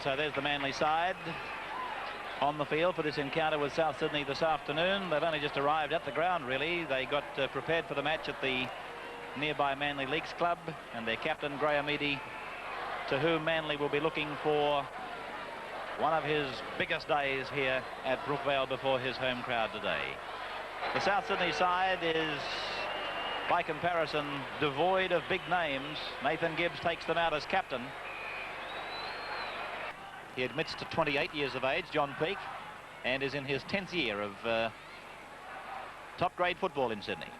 so there's the Manly side on the field for this encounter with South Sydney this afternoon. They've only just arrived at the ground, really. They got prepared for the match at the nearby Manly Leagues Club, and their captain, Graham Eadie, to whom Manly will be looking for one of his biggest days here at Brookvale before his home crowd today. The South Sydney side is, by comparison, devoid of big names. Nathan Gibbs takes them out as captain. He admits to 28 years of age, John Peake, and is in his 10th year of top-grade football in Sydney.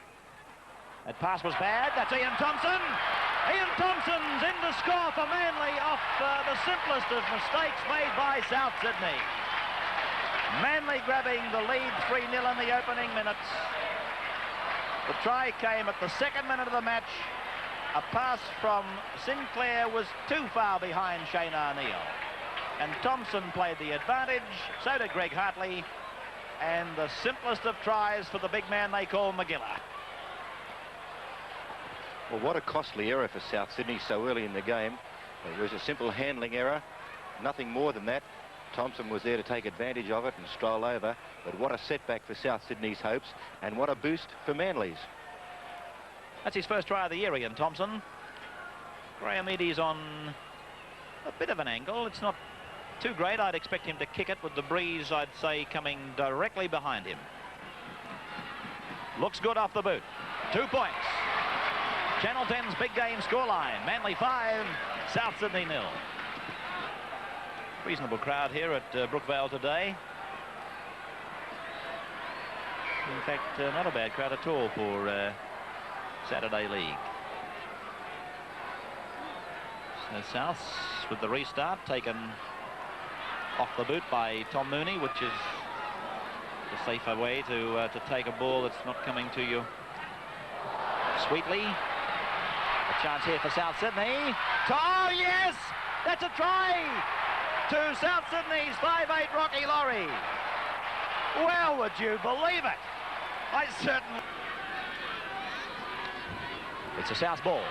That pass was bad. That's Ian Thompson. Ian Thompson's in to score for Manly off the simplest of mistakes made by South Sydney. Manly grabbing the lead 3-0 in the opening minutes. The try came at the 2nd minute of the match. A pass from Sinclair was too far behind Shane Arneal. And Thompson played the advantage, so did Greg Hartley, and the simplest of tries for the big man they call Magilla. Well, what a costly error for South Sydney so early in the game. It was a simple handling error, nothing more than that. Thompson was there to take advantage of it and stroll over, but what a setback for South Sydney's hopes, and what a boost for Manly's. That's his first try of the year, Ian Thompson. Graham Eadie's on a bit of an angle. It's not too great. I'd expect him to kick it with the breeze, I'd say, coming directly behind him. Looks good off the boot. 2 points. Channel 10's big game scoreline. Manly 5, South Sydney 0. Reasonable crowd here at Brookvale today. In fact, not a bad crowd at all for Saturday League. So Souths with the restart taken off the boot by Tom Mooney, which is the safer way to take a ball that's not coming to you sweetly. A chance here for South Sydney. Oh, yes! That's a try to South Sydney's 5'8" Rocky Laurie. Well, would you believe it? I certainly... It's a South ball.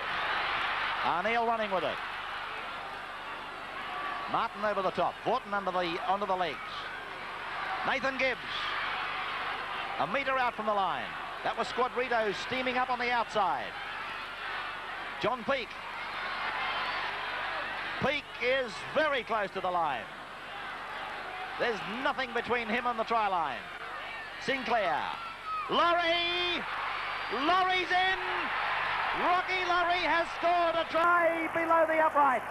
Arneal running with it. Martin over the top. Vaughton onto the legs. Nathan Gibbs. A metre out from the line. That was Squadrito steaming up on the outside. John Peake. Peake is very close to the line. There's nothing between him and the try line. Sinclair. Laurie! Laurie's in! Rocky Laurie has scored a try below the uprights.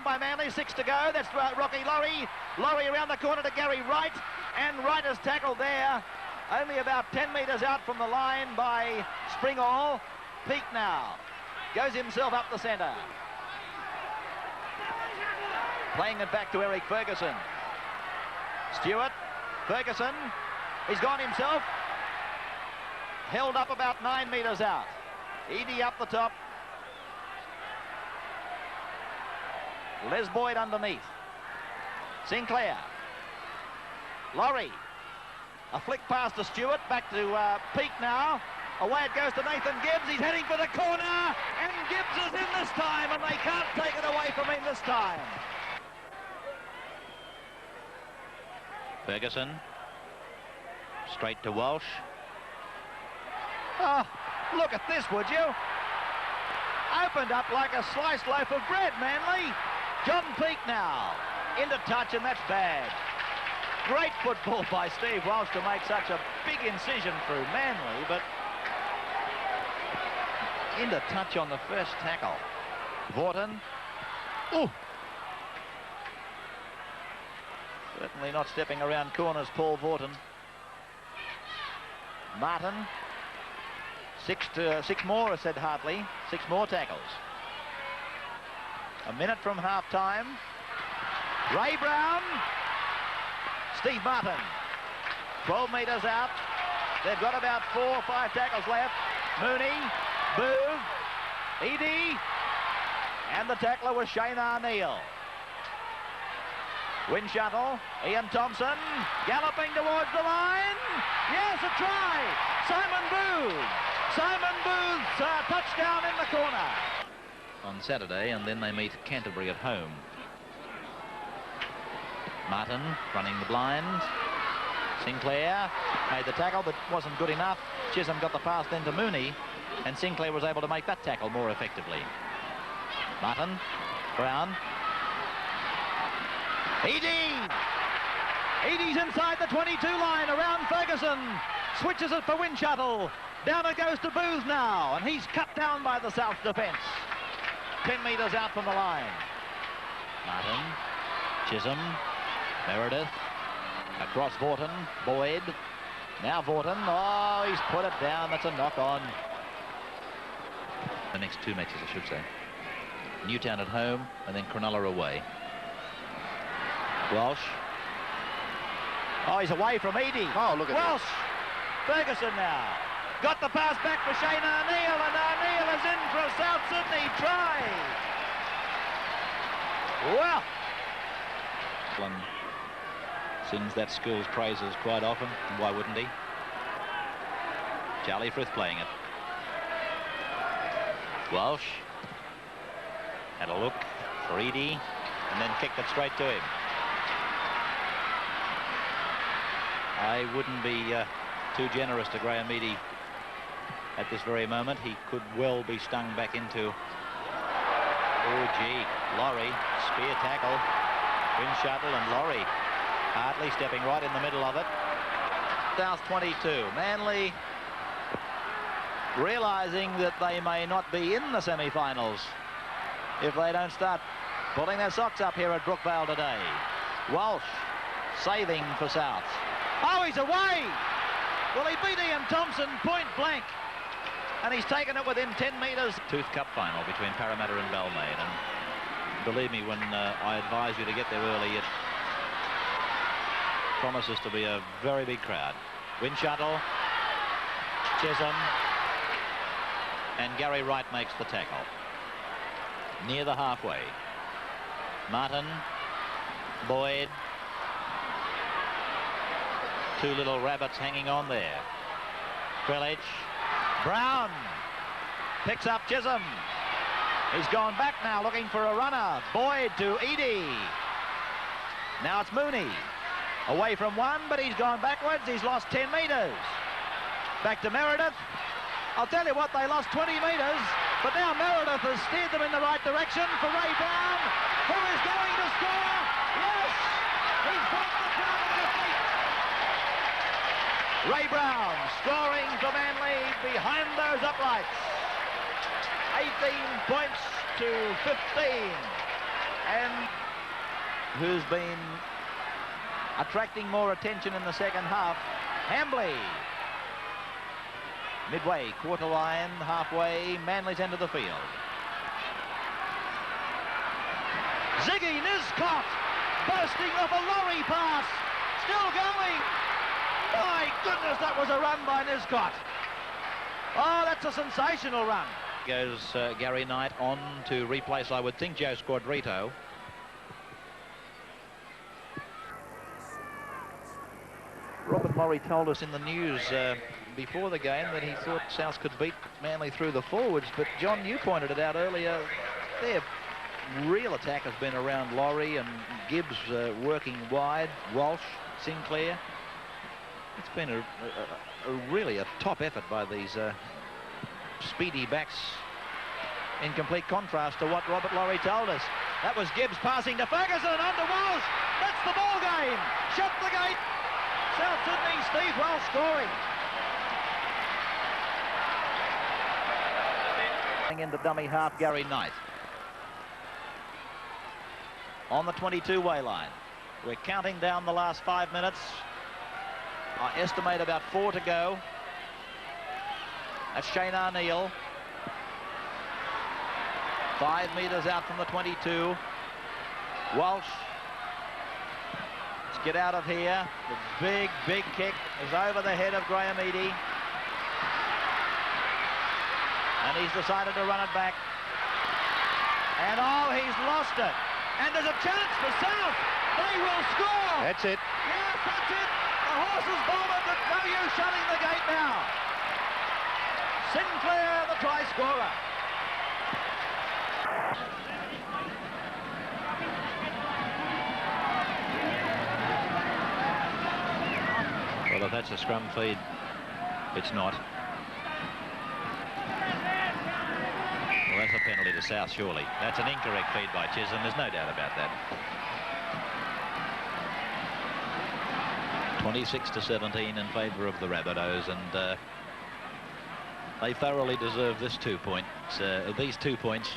By Manly, 6 to go. That's Rocky Laurie. Laurie around the corner to Gary Wright, and Wright is tackled there, only about 10 metres out from the line by Springall. Peake now goes himself up the centre. Playing it back to Eric Ferguson. Stewart, Ferguson, he's gone himself. Held up about 9 metres out. Eadie up the top. Les Boyd underneath. Sinclair. Laurie. A flick pass to Stewart. Back to Peake now. Away it goes to Nathan Gibbs. He's heading for the corner. And Gibbs is in this time, and they can't take it away from him this time. Ferguson. Straight to Walsh. Oh, look at this, would you? Opened up like a sliced loaf of bread, Manly. John Peake now into touch, and that's bad. Great football by Steve Walsh to make such a big incision through Manly, but into touch on the first tackle. Vaughton. Ooh. Certainly not stepping around corners, Paul Vaughton. Martin. Six more, said Hartley. 6 more tackles. A minute from half-time. Ray Brown. Steve Martin. 12 metres out. They've got about 4 or 5 tackles left. Mooney. Booth. Eadie. And the tackler was Shane Arneal. Wind shuttle. Ian Thompson. Galloping towards the line. Yes, a try. Simon Booth. Simon Booth's touchdown in the corner. On Saturday, and then they meet Canterbury at home Martin running the blind. Sinclair made the tackle, but wasn't good enough. Chisholm got the pass then to Mooney, and Sinclair was able to make that tackle more effectively. Martin, Brown. Eadie's inside the 22 line, around Ferguson. Switches it for Windshuttle. Down it goes to Booth now, and he's cut down by the South defence. 10 metres out from the line. Martin, Chisholm, Meredith, across Vaughton, Boyd. Now Vaughton, oh, he's put it down, that's a knock-on. The next two matches, I should say. Newtown at home, and then Cronulla away. Walsh. Oh, he's away from Eadie. Oh, look at Walsh. Ferguson now. Got the pass back for Shane O'Neill, and O'Neill is in for a South Sydney try. Well. Sings that school's praises quite often, and why wouldn't he? Charlie Frith playing it. Walsh. Had a look for Eadie, and then kicked it straight to him. I wouldn't be too generous to Graham Eadie at this very moment. He could well be stung back into... Oh, gee. Laurie, spear tackle. Windshuttle and Laurie. Hartley stepping right in the middle of it. South 22. Manly realising that they may not be in the semi-finals if they don't start pulling their socks up here at Brookvale today. Walsh saving for South. Oh, he's away! Well, he beat Ian Thompson point blank, and he's taken it within 10 metres. Tooth Cup final between Parramatta and Balmain, and believe me, when I advise you to get there early, it promises to be a very big crowd. Windshuttle, Chisholm, and Gary Wright makes the tackle. Near the halfway. Martin, Boyd. Two little rabbits hanging on there. Krellich. Brown picks up Chisholm. He's gone back now looking for a runner. Boyd to Eadie. Now it's Mooney. Away from one, but he's gone backwards. He's lost 10 metres. Back to Meredith. I'll tell you what, they lost 20 metres, but now Meredith has steered them in the right direction for Ray Brown, who is going to score. Yes! He's brought the crowd to their feet. Ray Brown scoring for Manly behind those uprights. 18 points to 15. And who's been attracting more attention in the second half, Hambley. Midway, quarter line, halfway, Manly's end of the field. Ziggy Niscott bursting off a lorry pass. Still going. My goodness, that was a run by Niscott. Oh, that's a sensational run. Goes Gary Knight on to replace, I would think, Joe Squadrito. Robert Murray told us in the news before the game that he thought South could beat Manly through the forwards, but John, you pointed it out earlier, their real attack has been around Laurie and Gibbs working wide, Walsh, Sinclair. It's been a really a top effort by these speedy backs, in complete contrast to what Robert Laurie told us. That was Gibbs passing to Ferguson, under Walsh. That's the ball game. Shut the gate. South Sydney, Steve Welsh scoring. Into dummy half, Gary Knight. On the 22-way line. We're counting down the last 5 minutes. I estimate about 4 to go. That's Shane O'Neill. 5 metres out from the 22. Walsh. Let's get out of here. The big, big kick is over the head of Graham Eadie. And he's decided to run it back. And oh, he's lost it. And there's a chance for South. They will score. That's it. Yes, that's it. The horses bolted, but no use shutting the gate now. Sinclair, the try scorer. Well, if that's a scrum feed, it's not. Well, that's a penalty to South, surely. That's an incorrect feed by Chisholm. There's no doubt about that. 26-17 in favour of the Rabbitohs, and they thoroughly deserve this 2 points. These 2 points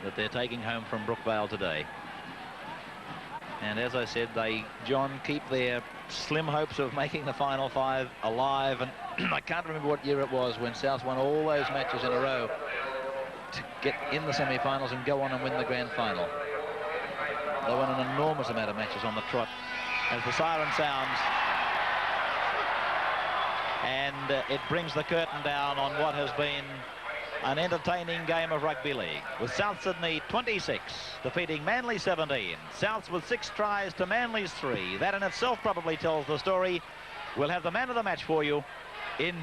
that they're taking home from Brookvale today. And as I said, they, John, keep their slim hopes of making the final 5 alive. And I can't remember what year it was when South won all those matches in a row to get in the semi-finals and go on and win the grand final. They won an enormous amount of matches on the trot. As the siren sounds, and it brings the curtain down on what has been an entertaining game of rugby league, with South Sydney 26 defeating Manly 17. Souths with 6 tries to Manly's 3. That in itself probably tells the story. We'll have the man of the match for you in